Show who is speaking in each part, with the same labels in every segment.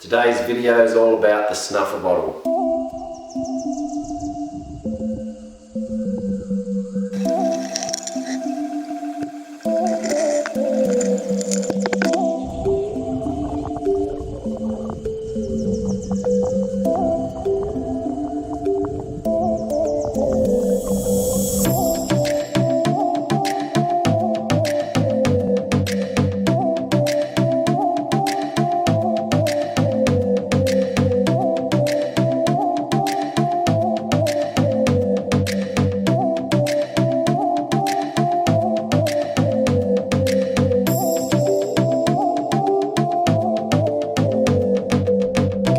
Speaker 1: Today's video is all about the snuffer bottle.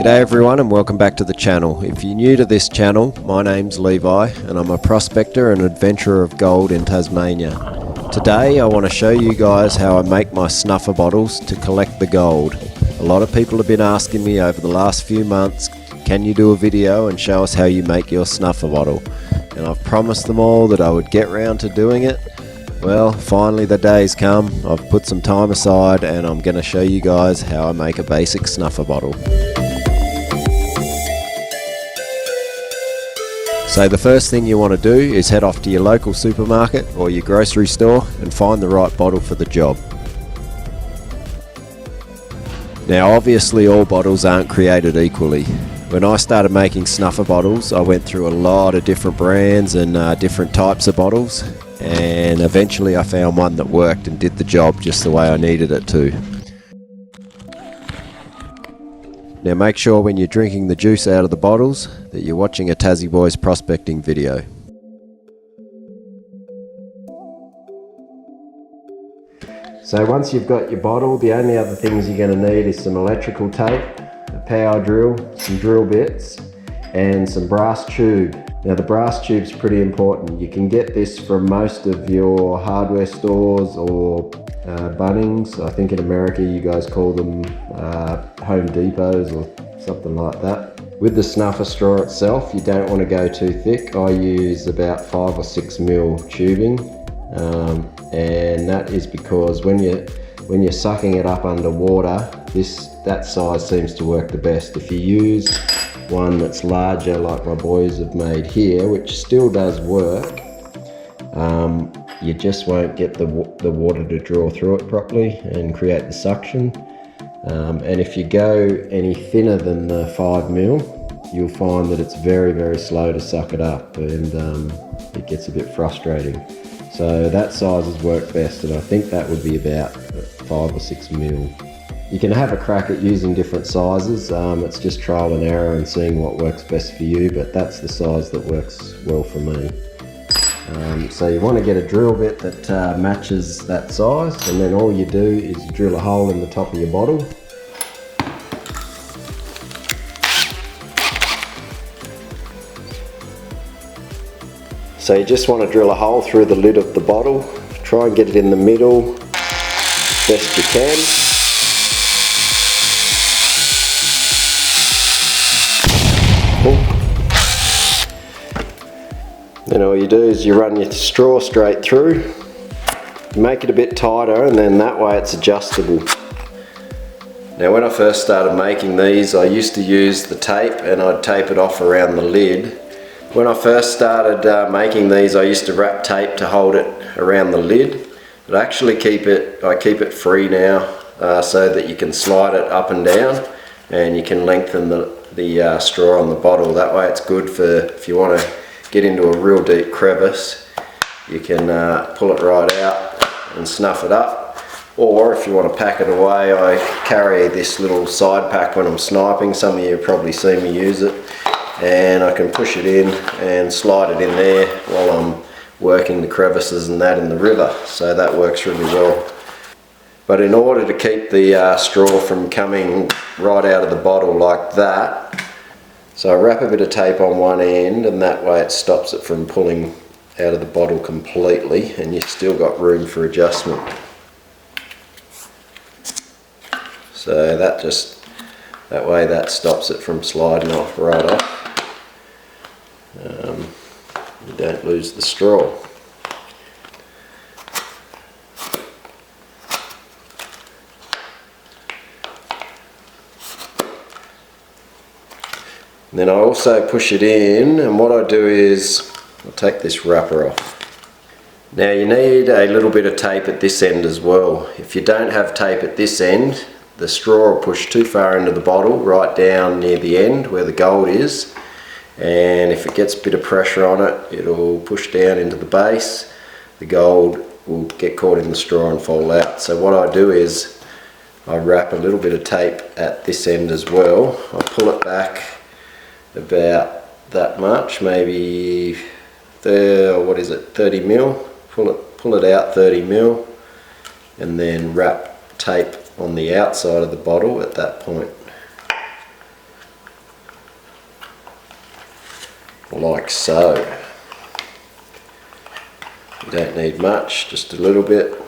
Speaker 1: G'day everyone and welcome back to the channel. If you're new to this channel, my name's Levi and I'm a prospector and adventurer of gold in Tasmania. Today I want to show you guys how I make my snuffer bottles to collect the gold. A lot of people have been asking me over the last few months, can you do a video and show us how you make your snuffer bottle? And I've promised them all that I would get round to doing it. Well, finally the day's come. I've put some time aside and I'm going to show you guys how I make a basic snuffer bottle. So the first thing you want to do is head off to your local supermarket or your grocery store and find the right bottle for the job. Now obviously all bottles aren't created equally. When I started making snuffer bottles I went through a lot of different brands and different types of bottles, and eventually I found one that worked and did the job just the way I needed it to. Now make sure when you're drinking the juice out of the bottles that you're watching a Tassie Boys prospecting video. So once you've got your bottle, the only other things you're going to need is some electrical tape, a power drill, some drill bits and some brass tube. Now the brass tube's pretty important. You can get this from most of your hardware stores or Bunnings. I think in America you guys call them Home Depots or something like that. With the snuffer straw itself, you don't want to go too thick. I use about 5 or 6 mil tubing, and that is because when you're sucking it up underwater, that size seems to work the best. If you use one that's larger like my boys have made here, which still does work, you just won't get the water to draw through it properly and create the suction. And if you go any thinner than the 5 mil, you'll find that it's very, very slow to suck it up, and it gets a bit frustrating. So that size has worked best, and I think that would be about 5 or 6 mil. You can have a crack at using different sizes. It's just trial and error and seeing what works best for you, but that's the size that works well for me. So you want to get a drill bit that matches that size, and then all you do is you drill a hole in the top of your bottle. So you just want to drill a hole through the lid of the bottle. Try and get it in the middle best you can. Then all you do is you run your straw straight through, make it a bit tighter, and then that way it's adjustable. Now when I first started making these, I used to use the tape and I'd tape it off around the lid. When I first started making these, I used to wrap tape to hold it around the lid, but I actually keep it free now, so that you can slide it up and down and you can lengthen the straw on the bottle. That way it's good for if you want to get into a real deep crevice, you can pull it right out and snuff it up. Or if you want to pack it away, I carry this little side pack when I'm sniping. Some of you have probably seen me use it, and I can push it in and slide it in there while I'm working the crevices and that in the river. So that works really well. But in order to keep the straw from coming right out of the bottle like that, so I wrap a bit of tape on one end, and that way it stops it from pulling out of the bottle completely, and you've still got room for adjustment. So that way that stops it from sliding off right off. You don't lose the straw. And then I also push it in, and what I do is I'll take this wrapper off. Now you need a little bit of tape at this end as well. If you don't have tape at this end, the straw will push too far into the bottle, right down near the end where the gold is, and if it gets a bit of pressure on it, it'll push down into the base. The gold will get caught in the straw and fall out. So what I do is I wrap a little bit of tape at this end as well. I pull it back about that much, maybe 30 mil. Pull it out 30 mil, and then wrap tape on the outside of the bottle at that point, like so. You don't need much, just a little bit.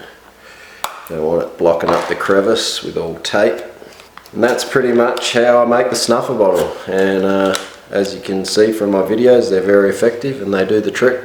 Speaker 1: Don't want it blocking up the crevice with all tape. And that's pretty much how I make the snuffer bottle, and as you can see from my videos, they're very effective and they do the trick.